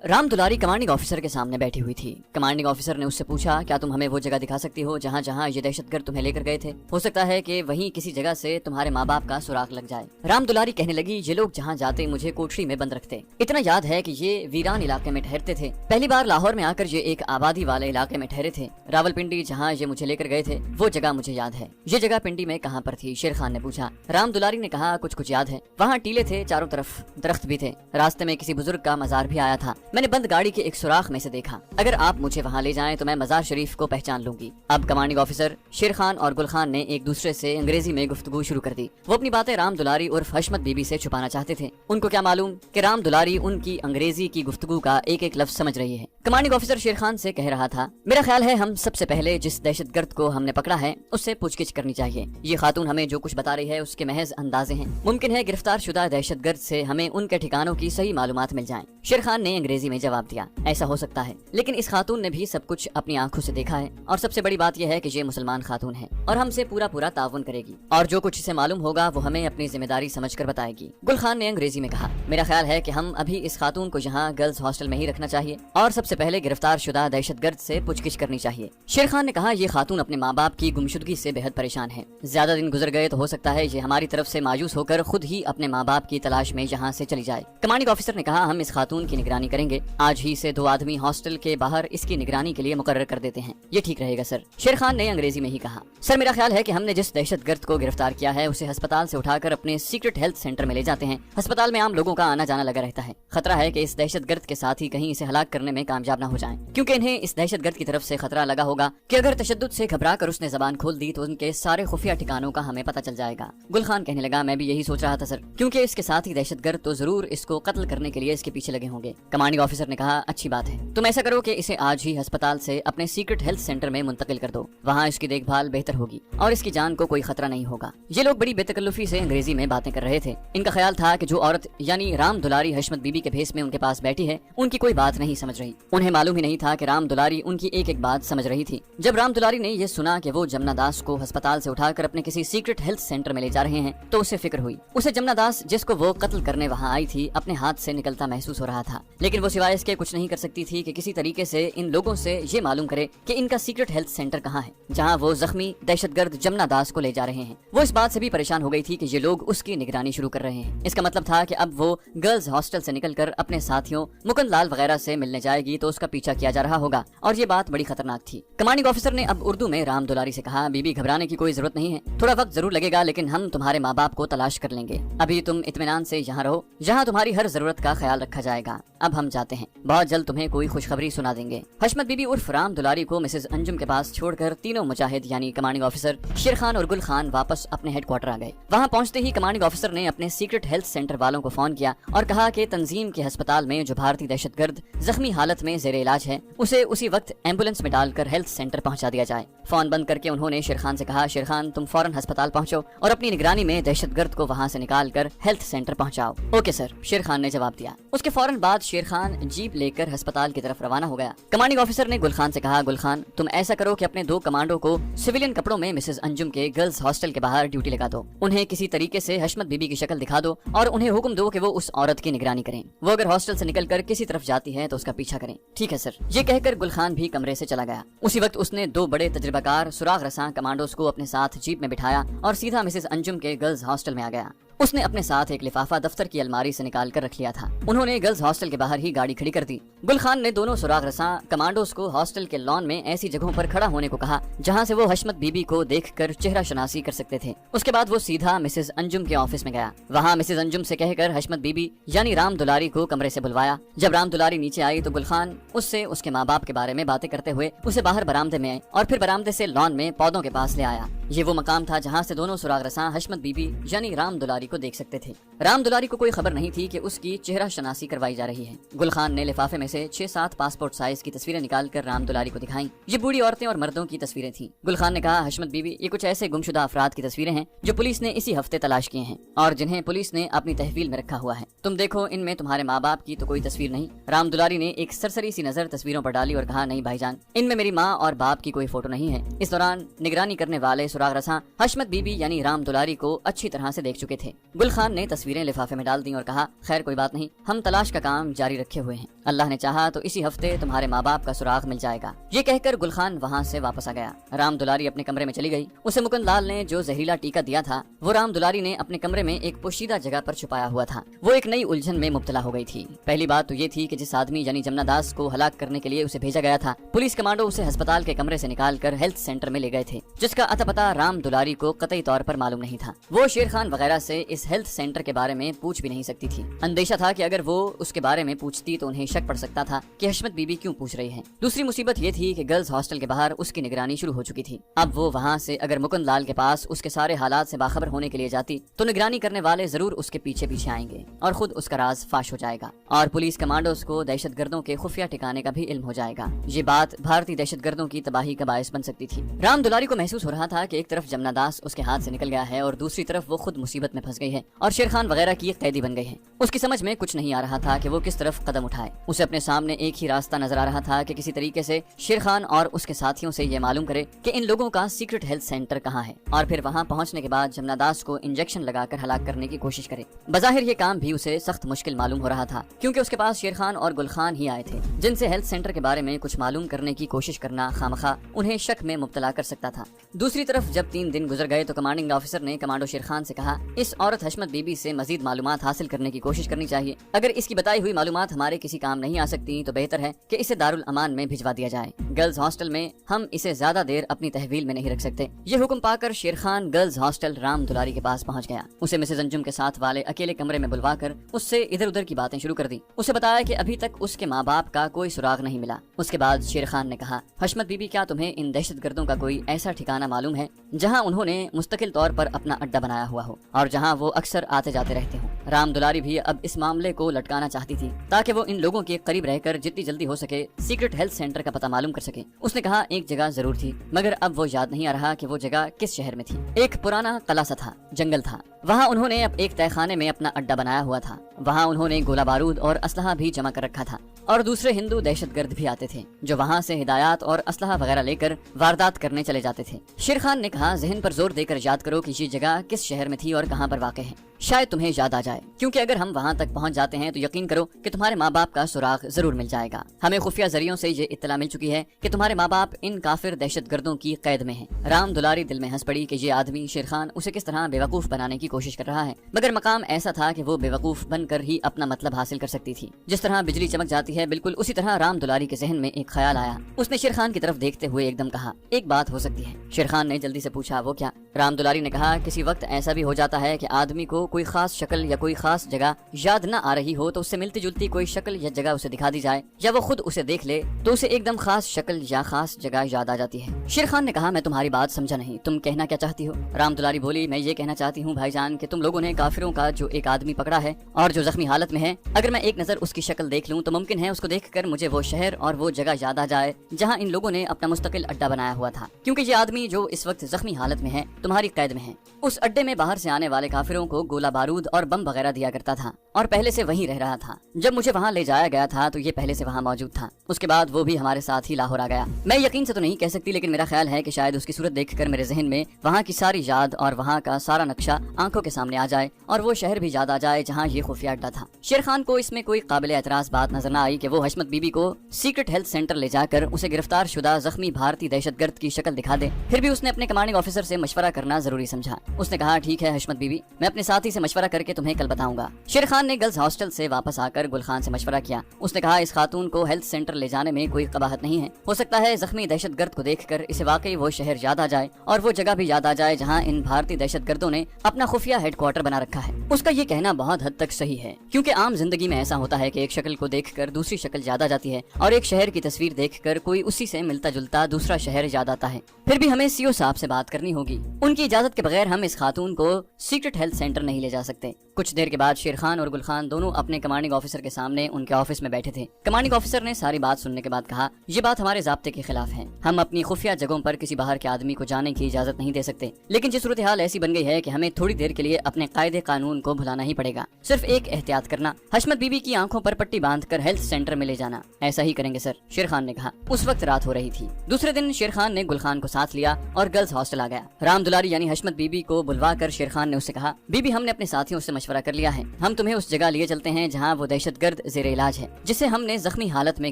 Ram Dulari commanding officer के सामने बैठी हुई थी। कमांडिंग ऑफिसर ने उससे पूछा, क्या तुम हमें वो जगह दिखा सकती हो जहाँ जहाँ ये दहशतगर्द तुम्हें लेकर गए थे? हो सकता है कि वहीं किसी जगह से तुम्हारे माँ बाप का सुराग लग जाए। राम दुलारी कहने लगी, ये लोग जहाँ जाते मुझे कोठरी में बंद रखते। इतना याद है कि ये वीरान इलाके में ठहरते थे। पहली बार लाहौर में आकर ये एक आबादी वाले इलाके में ठहरे थे। रावलपिंडी जहाँ ये मुझे लेकर गए थे वो जगह मुझे याद है। ये जगह पिंडी में कहाँ पर थी? शेर खान ने पूछा। राम दुलारी ने कहा, कुछ कुछ याद है। वहाँ टीले थे, चारों तरफ दरख्त भी थे। रास्ते में किसी बुजुर्ग का मजार भी आया था। मैंने बंद गाड़ी के सुराख में से देखा। अगर आप मुझे वहाँ ले जाएं तो मैं मजार शरीफ को पहचान लूंगी। अब कमांडिंग ऑफिसर शेर खान और गुल खान ने एक दूसरे से अंग्रेजी में गुफ्तगू शुरू कर दी। वो अपनी बातें राम दुलारी उर्फ हशमत बीबी से छुपाना चाहते थे। उनको क्या मालूम कि राम दुलारी उनकी अंग्रेजी की गुफ्तगू का एक एक लफ्ज समझ रही है। कमांडिंग ऑफिसर शेर खान से कह रहा था, मेरा ख्याल है हम सबसे पहले जिस दहशतगर्द को हमने पकड़ा है उससे पूछगिछ करनी चाहिए। ये खातून हमें जो कुछ बता रही है उसके महज अंदाजे हैं। मुमकिन है गिरफ्तार शुदा दहशतगर्द से हमें उनके ठिकानों की सही मालूमात मिल जाएं। शेर खान ने अंग्रेजी में जवाब दिया, ऐसा हो सकता है, लेकिन इस खातून ने भी सब कुछ अपनी आंखों से देखा है और सबसे बड़ी बात यह है कि ये मुसलमान खातून है और हमसे पूरा ताउन करेगी और जो कुछ इसे मालूम होगा वो हमें अपनी जिम्मेदारी समझकर बताएगी। गुल खान ने अंग्रेजी में कहा, मेरा ख्याल है कि हम अभी इस खातून को यहाँ गर्ल्स हॉस्टल में ही रखना चाहिए और सबसे पहले गिरफ्तार शुदा दहशतगर्द से पूछगिछ करनी चाहिए। शेर खान ने कहा, ये खातून अपने माँ बाप की गुमशुदगी से बेहद परेशान है। ज्यादा दिन गुजर गए तो हो सकता है ये हमारी तरफ से मायूस होकर खुद ही अपने माँ बाप की तलाश में यहाँ से चली जाए। कमांडिंग ऑफिसर ने कहा, हम इस खातून की निगरानी करेंगे। आज ही से 2 आदमी हॉस्टल के बाहर इसकी निगरानी के लिए मुकर्रर कर देते हैं। ये ठीक रहेगा सर। शेर खान ने अंग्रेजी में ही कहा, सर मेरा ख्याल है कि हमने जिस दहशतगर्द को गिरफ्तार किया है उसे अस्पताल से उठाकर अपने सीक्रेट हेल्थ सेंटर में ले जाते हैं। अस्पताल में आम लोगों का आना जाना लगा रहता है। खतरा है कि इस दहशतगर्द के साथ ही कहीं इसे हलाक करने में कामयाब न हो जाएं, क्योंकि इन्हें इस दहशतगर्द की तरफ से खतरा लगा होगा कि अगर तशद्दुद से घबरा कर उसने जबान खोल दी तो उनके सारे खुफिया ठिकानों का हमें पता चल जाएगा। गुल खान कहने लगा, मैं भी यही सोच रहा था सर, क्योंकि इसके साथ ही दहशतगर्द तो जरूर इसको कत्ल करने के लिए इसके पीछे लगे होंगे। कमांडिंग ऑफिसर ने कहा, अच्छी बात है, तुम ऐसा करो कि इसे आज ही अस्पताल से अपने सीक्रेट हेल्थ सेंटर में मुंतकिल कर दो। वहाँ इसकी देखभाल बेहतर होगी और इसकी जान को कोई खतरा नहीं होगा। ये लोग बड़ी बेतकल्लुफी से अंग्रेजी में बातें कर रहे थे। इनका ख्याल था कि जो औरत यानी राम दुलारी हशमत बीबी के भेस में उनके पास बैठी है उनकी कोई बात नहीं समझ रही। उन्हें मालूम ही नहीं था कि राम दुलारी उनकी एक एक बात समझ रही थी। जब राम दुलारी ने यह सुना कि वो जमुना दास को अस्पताल से उठाकर अपने किसी सीक्रेट हेल्थ सेंटर में ले जा रहे हैं तो उसे फिक्र हुई। उसे जमुना दास जिसको वो कत्ल करने वहाँ आई थी अपने हाथ से निकलता महसूस हो रहा था, लेकिन वो सिवाय इसके कुछ नहीं कर सकती थी कि किसी तरीके से इन लोगों से ये मालूम करे कि इनका सीक्रेट हेल्थ सेंटर कहाँ है जहाँ वो जख्मी दहशतगर्द जमुना दास को ले जा रहे हैं। वो इस बात से भी परेशान हो गई थी कि ये लोग उसकी निगरानी शुरू कर रहे हैं। इसका मतलब था कि अब वो गर्ल्स हॉस्टल से निकलकर अपने साथियों मुकुंद लाल वगैरह से मिलने जाएगी तो उसका पीछा किया जा रहा होगा और ये बात बड़ी खतरनाक थी। कमांडिंग ऑफिसर ने अब उर्दू में राम दुलारी से कहा, बीबी घबराने की कोई जरूरत नहीं है, थोड़ा वक्त जरूर लगेगा लेकिन हम तुम्हारे माँ बाप को तलाश कर लेंगे। अभी तुम इत्मीनान से यहाँ रहो, जहाँ तुम्हारी हर जरूरत का ख्याल रखा जाएगा। अब हम जाते हैं, बहुत जल्द तुम्हें कोई खुशखबरी सुना देंगे। हशमत बीबी उर्फ राम दुलारी को मिसेज अंजुम के पास छोड़कर तीनों मुजाहिद यानी कमांडिंग ऑफिसर शेर खान और गुल खान वापस अपने हेडक्वार्टर आ गए। वहाँ पहुँचते ही कमांडिंग ऑफिसर ने अपने सीक्रेट हेल्थ सेंटर वालों को फोन किया और कहा कि तंजीम के अस्पताल में जो भारतीय दहशतगर्द जख्मी हालत में जेर इलाज है उसे उसी वक्त एम्बुलेंस में डालकर हेल्थ सेंटर पहुँचा दिया जाए। फोन बंद करके उन्होंने शेर खान से कहा, शेर खान तुम फौरन अस्पताल पहुँचो और अपनी निगरानी में दहशतगर्द को वहाँ से निकाल कर हेल्थ सेंटर पहुँचाओ। ओके सर, शेर खान ने जवाब दिया। उसके फौरन बाद शेर खान जीप लेकर अस्पताल की तरफ रवाना हो गया। कमांडिंग ऑफिसर ने गुल खान से कहा, गुल खान तुम ऐसा करो कि अपने 2 कमांडो को सिविलियन कपड़ों में मिसेज अंजुम के गर्ल्स हॉस्टल के बाहर ड्यूटी लगा दो। उन्हें किसी तरीके से हशमत बीबी की शक्ल दिखा दो और उन्हें हुक्म दो कि वो उस औरत की निगरानी करें। वो अगर हॉस्टल से निकलकर किसी तरफ जाती है तो उसका पीछा करें। ठीक है सर। ये कहकर गुल खान भी कमरे से चला गया। उसी वक्त उसने 2 बड़े तजुर्बाकार सुराग रसां कमांडोज को अपने साथ जीप में बिठाया और सीधा मिसेज अंजुम के गर्ल्स हॉस्टल में आ गया। उसने अपने साथ एक लिफाफा दफ्तर की अलमारी से निकाल कर रख लिया था। उन्होंने गर्ल्स हॉस्टल के बाहर ही गाड़ी खड़ी कर दी। गुल खान ने दोनों सुराग रसां कमांडोज को हॉस्टल के लॉन में ऐसी जगहों पर खड़ा होने को कहा जहां से वो हशमत बीबी को देखकर चेहरा शनासी कर सकते थे। उसके बाद वो सीधा मिसेज अंजुम के ऑफिस में गया। वहाँ मिसेज अंजुम से कहकर हशमत बीबी यानी राम दुलारी को कमरे से बुलवाया। जब राम दुलारी नीचे आई तो गुल खान उससे उसके माँ बाप के बारे में बातें करते हुए उसे बाहर बरामदे में आए और फिर बरामदे से लॉन में पौधों के पास ले आया। ये वो मकाम था जहाँ से दोनों सुराग रसां हशमत बीबी यानी राम दुलारी दुलारी को देख सकते थे। राम दुलारी को कोई खबर नहीं थी कि उसकी चेहरा शनासी करवाई जा रही है। गुल खान ने लिफाफे में से 6-7 पासपोर्ट साइज की तस्वीरें निकालकर राम दुलारी को दिखाई। ये बूढ़ी औरतें और मर्दों की तस्वीरें थीं। गुल खान ने कहा, हशमत बीबी, ये कुछ ऐसे गुमशुदा अफराद की तस्वीरें हैं जो पुलिस ने इसी हफ्ते तलाश किए हैं और जिन्हें पुलिस ने अपनी तहवील में रखा हुआ है। तुम देखो, इनमें तुम्हारे माँ बाप की तो कोई तस्वीर नहीं। राम दुलारी ने एक सरसरी सी नजर तस्वीरों पर डाली और कहा, नहीं भाईजान, इनमें मेरी माँ और बाप की कोई फोटो नहीं है। इस दौरान निगरानी करने वाले सुराग रसां हशमत बीबी यानी राम दुलारी को अच्छी तरह से देख चुके थे। गुल खान ने तस्वीरें लिफाफे में डाल दी और कहा, खैर कोई बात नहीं, हम तलाश का काम जारी रखे हुए हैं। अल्लाह ने चाहा तो इसी हफ्ते तुम्हारे माँ बाप का सुराग मिल जाएगा। ये कहकर गुल खान वहाँ से वापस आ गया। राम दुलारी अपने कमरे में चली गई। उसे मुकुंद लाल ने जो जहरीला टीका दिया था वो राम दुलारी ने अपने कमरे में एक पोशीदा जगह पर छुपाया हुआ था। वो एक नई उलझन में मुब्तला हो गई थी। पहली बात तो ये थी कि जिस आदमी यानी जमुना दास को हलाक करने के लिए उसे भेजा गया था, पुलिस कमांडो उसे अस्पताल के कमरे से निकालकर हेल्थ सेंटर में ले गए थे, जिसका अता पता राम दुलारी को कतई तौर पर मालूम नहीं था। वो शेर खान वगैरह से इस हेल्थ सेंटर के बारे में पूछ भी नहीं सकती थी। अंदेशा था कि अगर वो उसके बारे में पूछती तो उन्हें शक पड़ सकता था कि हशमत बीबी क्यों पूछ रही है। दूसरी मुसीबत ये थी कि गर्ल्स हॉस्टल के बाहर उसकी निगरानी शुरू हो चुकी थी। अब वो वहाँ से अगर मुकुंद लाल के पास उसके सारे हालात से बाखबर होने के लिए जाती तो निगरानी करने वाले जरूर उसके पीछे पीछे आएंगे और खुद उसका राज फाश हो जाएगा और पुलिस कमांडोज को दहशतगर्दों के खुफिया ठिकाने का भी इल्म हो जाएगा। ये बात भारतीय दहशतगर्दों की तबाही का बायस बन सकती थी। राम दुलारी को महसूस हो रहा था कि एक तरफ जमुना दास उसके हाथ से निकल गया है और दूसरी तरफ वो खुद मुसीबत में फंस गई है और शेर खान वगैरह की कैदी बन गई है। उसकी समझ में कुछ नहीं आ रहा था कि वो किस तरफ कदम उठाए। उसे अपने सामने एक ही रास्ता नजर आ रहा था कि किसी तरीके से शेर खान और उसके साथियों से ये मालूम करे कि इन लोगों का सीक्रेट हेल्थ सेंटर कहाँ है और फिर वहाँ पहुँचने के बाद जमुना दास को इंजेक्शन लगाकर हलाक करने की कोशिश करे। बज़ाहिर ये काम भी उसे सख्त मुश्किल मालूम हो रहा था क्योंकि उसके पास शेर खान और गुल खान ही आए थे जिनसे हेल्थ सेंटर के बारे में कुछ मालूम करने की कोशिश करना खामखा उन्हें शक में मुब्तला कर सकता था। दूसरी तरफ जब 3 दिन गुजर गए तो कमांडिंग ऑफिसर ने कमांडो शेर खान से कहा, इस औरत हशमत बीबी से मजीद मालूमात हासिल करने की कोशिश करनी चाहिए। अगर इसकी बताई हुई मालूमात हमारे किसी काम नहीं आ सकती तो बेहतर है कि इसे दारुल अमान में भिजवा दिया जाए। गर्ल्स हॉस्टल में हम इसे ज्यादा देर अपनी तहवील में नहीं रख सकते। ये हुक्म पाकर शेर खान गर्ल्स हॉस्टल राम दुलारी के पास पहुंच गया। उसे मिसेज अंजुम के साथ वाले अकेले कमरे में बुलवाकर उससे इधर उधर की बातें शुरू कर दी। उसे बताया कि अभी तक उसके माँ बाप का कोई सुराग नहीं मिला। उसके बाद शेर खान ने कहा, हशमत बीबी, क्या तुम्हें इन दहशतगर्दों का कोई ऐसा ठिकाना मालूम है जहां उन्होंने मुस्तकिल तौर पर अपना अड्डा बनाया हुआ हो और जहां वो अक्सर आते जाते रहते हों? राम दुलारी भी अब इस मामले को लटकाना चाहती थी ताकि वो इन लोगों के करीब रहकर जितनी जल्दी हो सके सीक्रेट हेल्थ सेंटर का पता मालूम कर सके। उसने कहा, एक जगह जरूर थी मगर अब वो याद नहीं आ रहा कि वो जगह किस शहर में थी। एक पुराना कला सा था, जंगल था। वहाँ उन्होंने अब एक तहखाने में अपना अड्डा बनाया हुआ था। वहाँ उन्होंने गोला बारूद और असलहा भी जमा कर रखा था और दूसरे हिंदू दहशतगर्द भी आते थे जो वहाँ से हिदायत और असलहा वगैरह लेकर वारदात करने चले जाते थे। शेर खान ने कहा, जहन पर जोर देकर याद करो कि ये जगह किस शहर में थी और कहाँ पर वाक़ है। शायद तुम्हें याद आ जाए, क्योंकि अगर हम वहाँ तक पहुँच जाते हैं तो यकीन करो कि तुम्हारे माँ बाप का सुराग जरूर मिल जाएगा। हमें खुफिया जरियों से ये इत्तला मिल चुकी है कि तुम्हारे माँ बाप इन काफिर दहशतगर्दों की कैद में हैं। राम दुलारी दिल में हंस पड़ी कि ये आदमी शेर खान उसे किस तरह बेवकूफ बनाने की कोशिश कर रहा है, मगर मकाम ऐसा था कि वो बेवकूफ बनकर ही अपना मतलब हासिल कर सकती थी। जिस तरह बिजली चमक जाती है, बिल्कुल उसी तरह राम दुलारी के जहन में एक ख्याल आया। उसने शेर खान की तरफ देखते हुए एकदम कहा, एक बात हो सकती है। शेर खान ने जल्दी से पूछा, वो क्या? राम दुलारी ने कहा, किसी वक्त ऐसा भी हो जाता है कि आदमी को कोई खास शक्ल या कोई खास जगह याद न आ रही हो तो उससे मिलती जुलती कोई शक्ल या जगह उसे दिखा दी जाए या वो खुद उसे देख ले तो उसे एकदम खास शक्ल या खास जगह याद आ जाती है। शेर खान ने कहा, मैं तुम्हारी बात समझा नहीं, तुम कहना क्या चाहती हो? राम दुलारी बोली, मैं ये कहना चाहती हूँ भाईजान कि तुम लोगों ने काफिरों का जो एक आदमी पकड़ा है और जो जख्मी हालत में है, अगर मैं एक नजर उसकी शक्ल देख लूँ तो मुमकिन है उसको देखकर मुझे वो शहर और वो जगह याद आ जाए जहाँ इन लोगों ने अपना मुस्तकिल अड्डा बनाया हुआ था, क्योंकि ये आदमी जो इस वक्त जख्मी हालत में है तुम्हारी कैद में है। उस अड्डे में बाहर से आने वाले काफिरों को गोला बारूद और बम वगैरह दिया करता था और पहले से वहीं रह रहा था। जब मुझे वहाँ ले जाया गया था तो ये पहले से वहाँ मौजूद था। उसके बाद वो भी हमारे साथ ही लाहौर आ गया। मैं यकीन से तो नहीं कह सकती, लेकिन मेरा ख्याल है कि शायद उसकी सूरत देखकर मेरे जहन में वहाँ की सारी याद और वहाँ का सारा नक्शा आंखों के सामने आ जाए और वो शहर भी याद आ जाए जहाँ ये खुफिया अड्डा था। शेर खान को इसमें कोई काबिल एतराज बात नजर न आई कि वो हशमत बीबी को सीक्रेट हेल्थ सेंटर ले जाकर उसे गिरफ्तार शुदा जख्मी भारतीय दहशतगर्द की शक्ल दिखा दे। फिर भी उसने अपने कमांडिंग ऑफिसर से मशवरा करना जरूरी समझा। उसने कहा, ठीक है हशमत बीबी, मैं अपने साथी से मशवरा करके तुम्हें कल बताऊंगा। शेर खान ने गर्ल्स हॉस्टल से वापस आकर गुल खान से मशवरा किया। उसने कहा, इस खातून को हेल्थ सेंटर ले जाने में कोई कबाहत नहीं है। हो सकता है जख्मी दहशतगर्द को देखकर इसे वाकई वो शहर याद आ जाए और वो जगह भी याद आ जाए जहाँ इन भारतीय दहशतगर्दों ने अपना खुफिया हेडक्वार्टर बना रखा है। उसका ये कहना बहुत हद तक सही है, क्योंकि आम जिंदगी में ऐसा होता है कि एक शक्ल को देखकर दूसरी शक्ल याद आ जाती है और एक शहर की तस्वीर देखकर कोई उसी से मिलता जुलता दूसरा शहर याद आता है। फिर भी हमें सीओ साहब से बात करनी होगी, ان کی اجازت کے بغیر ہم اس خاتون کو سیکرٹ ہیلتھ سینٹر نہیں لے جا سکتے۔ کچھ دیر کے بعد شیر خان اور گل خان دونوں اپنے کمانڈنگ آفیسر کے سامنے ان کے آفس میں بیٹھے تھے۔ کمانڈنگ آفیسر نے ساری بات سننے کے بعد کہا، یہ بات ہمارے ضابطے کے خلاف ہے، ہم اپنی خفیہ جگہوں پر کسی باہر کے آدمی کو جانے کی اجازت نہیں دے سکتے، لیکن یہ صورتحال ایسی بن گئی ہے کہ ہمیں تھوڑی دیر کے لیے اپنے قاعدے قانون کو بھلانا ہی پڑے گا۔ صرف ایک احتیاط کرنا، حشمت بی بی کی آنکھوں پر پٹی باندھ کر ہیلتھ سینٹر میں لے جانا۔ ایسا ہی کریں گے سر، شیر خان نے کہا۔ اس وقت رات ہو رہی تھی۔ دوسرے دن شیر خان نے گل خان کو ساتھ لیا اور گرلز ہاسٹل آ گیا۔ رام دلاری یعنی حشمت بی بی کو بلوا کر شیر خان نے اس سے کہا، بی بی ہم نے اپنے ساتھیوں سے مشورہ کر لیا ہے، ہم تمہیں اس جگہ لیے چلتے ہیں جہاں وہ دہشت گرد زیر علاج ہے جسے ہم نے زخمی حالت میں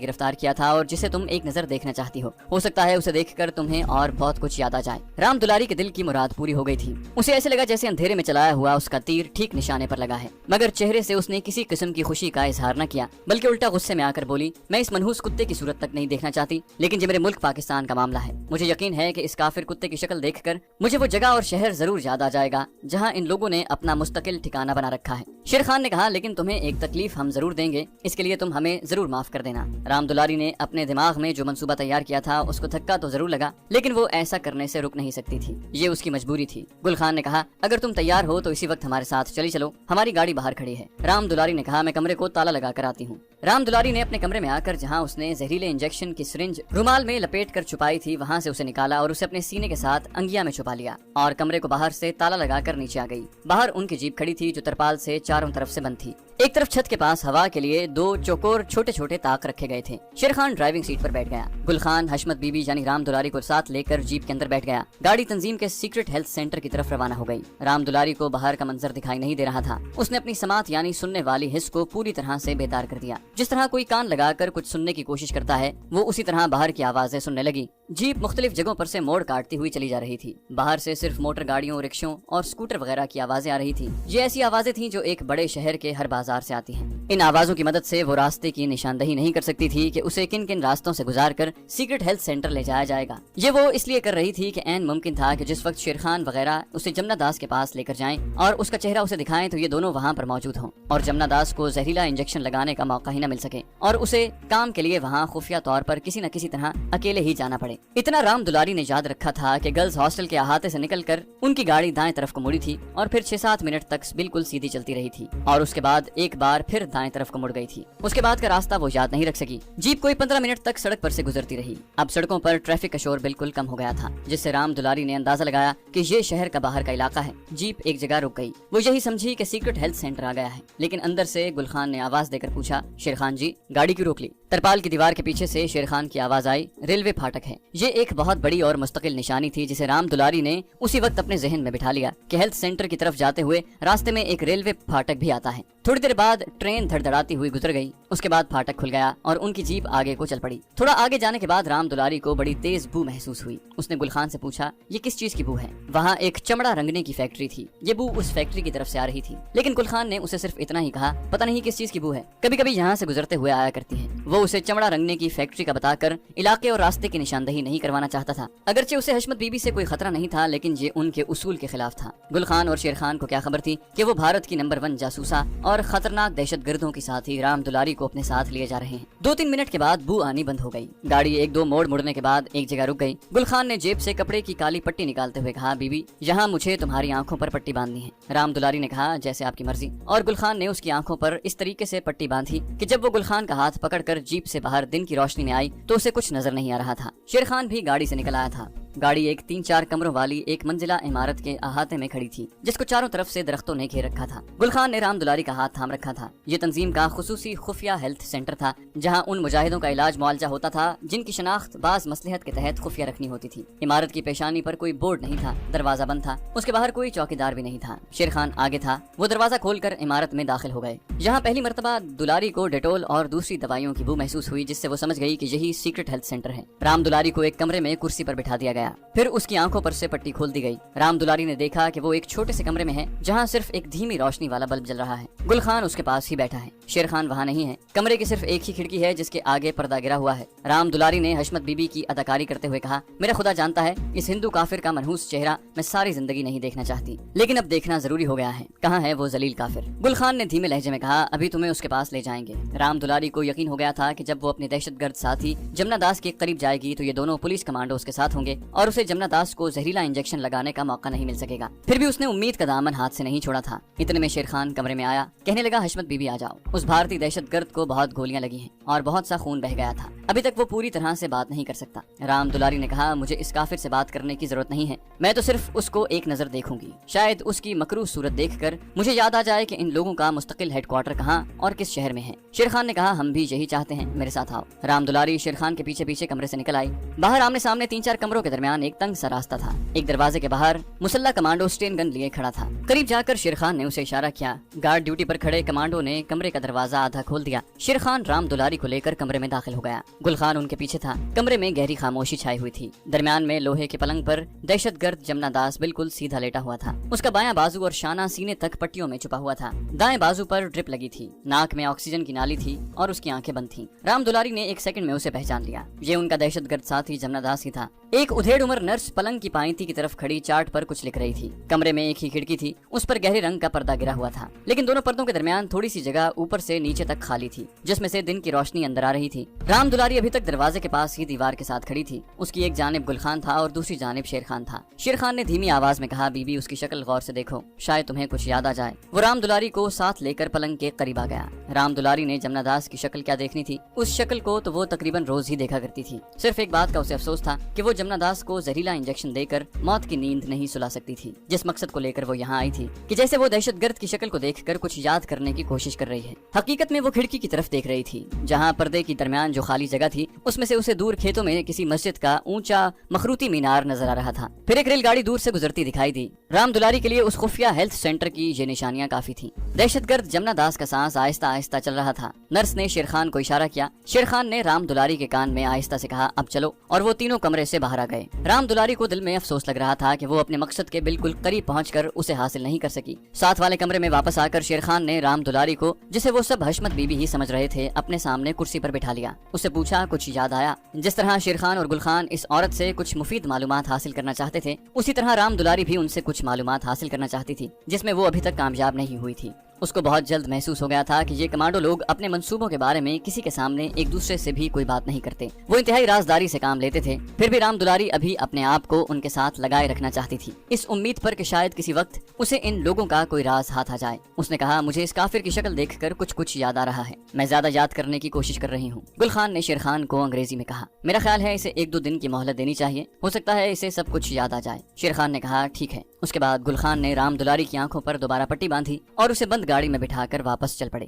گرفتار کیا تھا اور جسے تم ایک نظر دیکھنا چاہتی ہو سکتا ہے اسے دیکھ کر تمہیں اور بہت کچھ یاد آ جائے۔ رام دلاری کے دل کی مراد پوری ہو گئی تھی۔ اسے ایسے لگا جیسے اندھیرے میں چلایا ہوا اس کا تیر ٹھیک نشانے پر لگا ہے، مگر چہرے سے اس نے کسی قسم کی خوشی کا اظہار نہ کیا، بلکہ الٹا غصے میں آ کر بولی، میں اس منحوس کتے کی صورت تک نہیں دیکھنا چاہتی، لیکن یہ میرے ملک پاکستان کا معاملہ ہے، مجھے یقین ہے کہ اس کافر کتے کی شکل دیکھ کر مجھے وہ جگہ اور شہر ضرور یاد آ جائے گا جہاں ان لوگوں نے اپنا مستقل ٹھکانہ بنا رکھا ہے۔ شیر خان نے کہا، لیکن تمہیں ایک تکلیف ہم ضرور دیں گے، اس کے لیے تم ہمیں ضرور معاف کر دینا۔ رام دلاری نے اپنے دماغ میں جو منصوبہ تیار کیا تھا اس کو دھکا تو ضرور لگا، لیکن وہ ایسا کرنے سے رک نہیں سکتی تھی، یہ اس کی مجبوری تھی۔ گل خان نے کہا، اگر تم تیار ہو تو اسی وقت ہمارے ساتھ چلی چلو، ہماری گاڑی باہر کھڑی ہے۔ رام دلاری نے کہا، میں کمرے کو تالا لگا کر آتی ہوں۔ رام دلاری نے اپنے کمرے میں آ کر جہاں اس نے زہریلے انجیکشن کی سرنج رومال میں لپیٹ کر چھپائی تھی وہاں سے اسے نکالا اور اسے اپنے سینے کے ساتھ انگیا میں چھپا لیا اور کمرے کو باہر سے تالا لگا کر نیچے آ گئی۔ باہر ان کی جیپ کھڑی تھی جو ترپال سے چاروں طرف سے بند تھی۔ ایک طرف چھت کے پاس ہوا کے لیے دو چوکور چھوٹے چھوٹے طاق رکھے گئے تھے۔ شیر خان ڈرائیونگ سیٹ پر بیٹھ گیا۔ گل خان حشمت بی بی یعنی رام دلاری کو ساتھ لے کر جیپ کے اندر بیٹھ گیا۔ گاڑی تنظیم کے سیکرٹ ہیلتھ سینٹر کی طرف روانہ ہو گئی۔ رام دلاری کو باہر کا منظر دکھائی نہیں دے رہا تھا۔ اس نے اپنی سماعت یعنی سننے والی حس کو پوری طرح سے بیدار کر دیا۔ جس طرح کوئی کان لگا کر کچھ سننے کی کوشش کرتا ہے وہ اسی طرح باہر کی آوازیں سننے لگی۔ جیپ مختلف جگہوں پر سے موڑ کاٹتی ہوئی چلی جا رہی تھی۔ باہر سے صرف موٹر گاڑیوں، رکشوں اور اسکوٹر وغیرہ کی آوازیں آ رہی تھی۔ یہ ایسی آوازیں تھیں جو ایک بڑے شہر کے ہر بازار سے آتی ہیں۔ ان آوازوں کی مدد سے وہ راستے کی نشاندہی نہیں کر سکتی تھی کہ اسے کن کن راستوں سے گزار کر سیکرٹ ہیلتھ سینٹر لے جایا جائے گا۔ یہ وہ اس لیے کر رہی تھی کہ عین ممکن تھا کہ جس وقت شیر خان وغیرہ اسے جمنا داس کے پاس لے کر جائیں اور اس کا چہرہ اسے دکھائیں تو یہ دونوں وہاں پر موجود ہوں اور جمنا داس کو زہریلا انجیکشن لگانے کا موقع ہی نہ مل سکے اور اسے کام کے لیے وہاں خفیہ طور پر کسی نہ کسی طرح اکیلے ہی جانا پڑے۔ اتنا رام دلاری نے یاد رکھا تھا کہ گرلز ہاسٹل کے احاطے سے نکل کر ان کی گاڑی دائیں طرف کو مڑی تھی اور پھر 6-7 منٹ تک بالکل سیدھی چلتی رہی تھی اور اس کے بعد ایک بار پھر دائیں طرف کو مڑ گئی تھی۔ اس کے بعد کا راستہ وہ یاد نہیں رکھ سکی۔ جیپ کوئی 15 منٹ تک سڑک پر سے گزرتی رہی۔ اب سڑکوں پر ٹریفک کا شور بالکل کم ہو گیا تھا جس سے رام دلاری نے اندازہ لگایا کہ یہ شہر کا باہر کا علاقہ ہے۔ جیپ ایک جگہ رک گئی۔ وہ یہی سمجھی کہ سیکرٹ ہیلتھ سینٹر آ گیا ہے، لیکن اندر سے گل خان نے آواز دے کر پوچھا، شیر خان جی گاڑی کیوں روک لی؟ ترپال کی دیوار کے پیچھے سے شیر خان کی آواز آئی، ریلوے پھاٹک ہے۔ یہ ایک بہت بڑی اور مستقل نشانی تھی جسے رام دلاری نے اسی وقت اپنے ذہن میں بٹھا لیا کہ ہیلتھ سینٹر کی طرف جاتے ہوئے راستے میں ایک ریلوے پھاٹک بھی آتا ہے۔ تھوڑی دیر بعد ٹرین دھڑدھڑاتی ہوئی گزر گئی۔ اس کے بعد پھاٹک کھل گیا اور ان کی جیپ آگے کو چل پڑی۔ تھوڑا آگے جانے کے بعد رام دلاری کو بڑی تیز بو محسوس ہوئی۔ اس نے گل خان سے پوچھا، یہ کس چیز کی بو ہے؟ وہاں ایک چمڑا رنگنے کی فیکٹری تھی۔ یہ بو اس فیکٹری کی طرف سے آ رہی تھی، لیکن گل خان نے اسے صرف اتنا ہی کہا، پتہ نہیں کس چیز کی بو ہے، کبھی کبھی یہاں سے گزرتے ہوئے آیا کرتی ہے۔ وہ اسے چمڑا رنگنے کی فیکٹری کا بتا کر علاقے اور راستے کی نشاندہی نہیں کروانا چاہتا تھا۔ اگرچہ اسے حشمت بی بی سے کوئی خطرہ نہیں تھا، لیکن یہ ان کے اصول کے خلاف تھا۔ گل خان اور شیر خان کو کیا خبر تھی کہ وہ بھارت کی نمبر 1 جاسوسہ اور خطرناک دہشت گردوں کے ساتھ ہی رام دلاری کو اپنے ساتھ لیے جا رہے ہیں۔ 2-3 منٹ کے بعد بو آنی بند ہو گئی۔ گاڑی 1-2 موڑ مڑنے کے بعد ایک جگہ رک گئی۔ گل خان نے جیب سے کپڑے کی کالی پٹی نکالتے ہوئے کہا، بی بی یہاں مجھے تمہاری آنکھوں پر پٹی باندھنی ہے۔ رام دلاری نے کہا، جیسے آپ کی مرضی، اور گل خان نے اس کی آنکھوں پر اس طریقے سے پٹی باندھی کہ جب وہ گل خان کا ہاتھ پکڑ کر جیپ سے باہر دن کی روشنی میں آئی تو اسے کچھ نظر نہیں آ رہا تھا۔ شیر خان بھی گاڑی سے نکل آیا تھا۔ گاڑی ایک 3-4 کمروں والی ایک منزلہ عمارت کے احاطے میں کھڑی تھی جس کو چاروں طرف سے درختوں نے گھیر رکھا تھا۔ گل خان نے رام دلاری کا ہاتھ تھام رکھا تھا۔ یہ تنظیم کا خصوصی خفیہ ہیلتھ سینٹر تھا جہاں ان مجاہدوں کا علاج معالجہ ہوتا تھا جن کی شناخت بعض مصلحت کے تحت خفیہ رکھنی ہوتی تھی۔ عمارت کی پیشانی پر کوئی بورڈ نہیں تھا، دروازہ بند تھا، اس کے باہر کوئی چوکیدار بھی نہیں تھا۔ شیر خان آگے تھا۔ وہ دروازہ کھول کر عمارت میں داخل ہو گئے۔ یہاں پہلی مرتبہ دلاری کو ڈیٹول اور دوسری دوائیوں کی بو محسوس ہوئی جس سے وہ سمجھ گئی کہ یہی سیکرٹ ہیلتھ سینٹر ہے۔ رام دلاری کو ایک کمرے میں کرسی پر بٹھا دیا گیا، پھر اس کی آنکھوں پر سے پٹی کھول دی گئی۔ رام دلاری نے دیکھا کہ وہ ایک چھوٹے سے کمرے میں ہے جہاں صرف ایک دھیمی روشنی والا بلب جل رہا ہے۔ گل خان اس کے پاس ہی بیٹھا ہے۔ شیر خان وہاں نہیں ہے۔ کمرے کی صرف ایک ہی کھڑکی ہے جس کے آگے پردہ گرا ہوا ہے۔ رام دلاری نے حشمت بی بی کی اداکاری کرتے ہوئے کہا، میرا خدا جانتا ہے اس ہندو کافر کا منحوس چہرہ میں ساری زندگی نہیں دیکھنا چاہتی، لیکن اب دیکھنا ضروری ہو گیا ہے۔ کہاں ہے وہ ذلیل کافر؟ گل خان نے دھیمے لہجے میں کہا، ابھی تمہیں اس کے پاس لے جائیں گے۔ رام دلاری کو یقین ہو گیا تھا کہ جب وہ اپنے دہشت گرد ساتھی جمنا داس کے قریب جائے گی تو یہ دونوں پولیس کمانڈو اس کے ساتھ ہوں گے اور اسے جمنا داس کو زہریلا انجیکشن لگانے کا موقع نہیں مل سکے گا۔ پھر بھی اس نے امید کا دامن ہاتھ سے نہیں چھوڑا تھا۔ اتنے میں شیر خان کمرے میں آیا، کہنے لگا حشمت بی بی آ جاؤ۔ اس بھارتی دہشت گرد کو بہت گولیاں لگی ہیں اور بہت سا خون بہ گیا تھا، ابھی تک وہ پوری طرح سے بات نہیں کر سکتا۔ رام دلاری نے کہا مجھے اس کافر سے بات کرنے کی ضرورت نہیں ہے، میں تو صرف اس کو ایک نظر دیکھوں گی، شاید اس کی مکروہ صورت دیکھ کر مجھے یاد آ جائے کہ ان لوگوں کا مستقل ہیڈ کوارٹر کہاں اور کس شہر میں ہے۔ شیر خان نے کہا ہم بھی یہی چاہتے ہیں، میرے ساتھ آؤ۔ رام دلاری شیر خان کے پیچھے پیچھے کمرے سے نکل آئی۔ باہر آمنے سامنے 3-4 کمروں کے درمیان ایک تنگ سا راستہ تھا۔ ایک دروازے کے باہر مسلح کمانڈو اسٹین گن لیے کھڑا تھا۔ قریب جا کر شیر خان نے اسے اشارہ کیا۔ گارڈ ڈیوٹی پر کھڑے کمانڈو نے کمرے کا دروازہ آدھا کھول دیا۔ شیر خان رام دلاری کو لے کر کمرے میں داخل ہو گیا۔ گل خان ان کے پیچھے تھا۔ کمرے میں گہری خاموشی چھائی ہوئی تھی۔ درمیان میں لوہے کے پلنگ پر دہشت گرد جمنا داس بالکل سیدھا لیٹا ہوا تھا۔ اس کا بایاں بازو اور شانہ سینے تک پٹیوں میں چھپا ہوا تھا۔ دائیں بازو پر ڈرپ لگی تھی، ناک میں آکسیجن کی نالی تھی اور اس کی آنکھیں بند تھیں۔ رام دلاری نے ایک سیکنڈ میں اسے پہچان لیا، یہ ان کا دہشت گرد ساتھی جمنا داس ہی تھا۔ ایک ادھیڑ عمر نرس پلنگ کی پائنتی کی طرف کھڑی چارٹ پر کچھ لکھ رہی تھی۔ کمرے میں ایک ہی کھڑکی تھی، اس پر گہرے رنگ کا پردہ گرا ہوا تھا، لیکن دونوں پردوں کے درمیان تھوڑی سی جگہ اوپر سے نیچے تک خالی تھی، جس میں سے دن کی روشنی اندر آ رہی تھی۔ رام دلاری ابھی تک دروازے کے پاس ہی دیوار کے ساتھ کھڑی تھی۔ اس کی ایک جانب گل خان تھا اور دوسری جانب شیر خان تھا۔ شیر خان نے دھیمی آواز میں کہا بی بی اس کی شکل غور سے دیکھو، شاید تمہیں کچھ یاد آ جائے۔ وہ رام دلاری کو ساتھ لے کر پلنگ کے قریب آ گیا۔ رام دلاری نے جمنا داس کی شکل کیا دیکھنی تھی، اس شکل کو تو وہ تقریباً روز ہی دیکھا کرتی تھی۔ صرف ایک بات کا اسے افسوس تھا کہ وہ جمنا داس کو زہریلا انجیکشن دے کر موت کی نیند نہیں سلا سکتی تھی، جس مقصد کو لے کر وہ یہاں آئی تھی، کہ جیسے وہ دہشت گرد کی شکل کو دیکھ کر کچھ یاد کرنے کی کوشش کر رہی ہے۔ حقیقت میں وہ کھڑکی کی طرف دیکھ رہی تھی، جہاں پردے کی درمیان جو خالی جگہ تھی اس میں سے اسے دور کھیتوں میں کسی مسجد کا اونچا مخروطی مینار نظر آ رہا تھا۔ پھر ایک ریل گاڑی دور سے گزرتی دکھائی دی۔ رام دلاری کے لیے اس خفیہ ہیلتھ سینٹر کی یہ نشانیاں کافی تھیں۔ دہشت گرد جمنا داس کا سانس آہستہ آہستہ چل رہا تھا۔ نرس نے شیر خان کو اشارہ کیا۔ شیر خان نے رام دلاری کے کان میں آہستہ سے کہا اب چلو، اور وہ تینوں کمرے سے باہر آ گئے۔ رام دلاری کو دل میں افسوس لگ رہا تھا کہ وہ اپنے مقصد کے بالکل قریب پہنچ کر اسے حاصل نہیں کر سکی۔ ساتھ والے کمرے میں واپس آ کر شیر خان نے رام دلاری کو، جسے وہ سب حشمت بی بی ہی سمجھ رہے تھے، اپنے سامنے کرسی پر بٹھا لیا۔ اسے پوچھا کچھ یاد آیا؟ جس طرح شیر خان اور گل خان اس عورت سے کچھ مفید معلومات حاصل کرنا چاہتے تھے، اسی طرح رام دلاری بھی ان سے کچھ معلومات حاصل کرنا چاہتی تھی، جس میں وہ ابھی تک کامیاب نہیں ہوئی تھی۔ اس کو بہت جلد محسوس ہو گیا تھا کہ یہ کمانڈو لوگ اپنے منصوبوں کے بارے میں کسی کے سامنے ایک دوسرے سے بھی کوئی بات نہیں کرتے۔ وہ انتہائی رازداری سے کام لیتے تھے، پھر بھی رام دلاری ابھی اپنے آپ کو ان کے ساتھ لگائے رکھنا چاہتی تھی، اس امید پر کہ شاید کسی وقت اسے ان لوگوں کا کوئی راز ہاتھ آ جائے۔ اس نے کہا مجھے اس کافر کی شکل دیکھ کر کچھ یاد آ رہا ہے، میں زیادہ یاد کرنے کی کوشش کر رہی ہوں۔ گل خان نے شیر خان کو انگریزی میں کہا میرا خیال ہے اسے 1-2 دن کی مہلت دینی چاہیے، ہو سکتا ہے اسے سب کچھ یاد آ جائے۔ شیر خان نے کہا ٹھیک ہے۔ اس کے بعد گل خان نے رام دلاری کی آنکھوں پر دوبارہ پٹی باندھی اور اسے بند گاڑی میں بٹھا کر واپس چل پڑے۔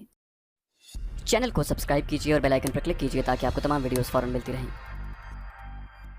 چینل کو سبسکرائب کیجیے اور بیل آئیکن پر کلک کیجیے تاکہ آپ کو تمام ویڈیوز فوراً ملتی رہیں۔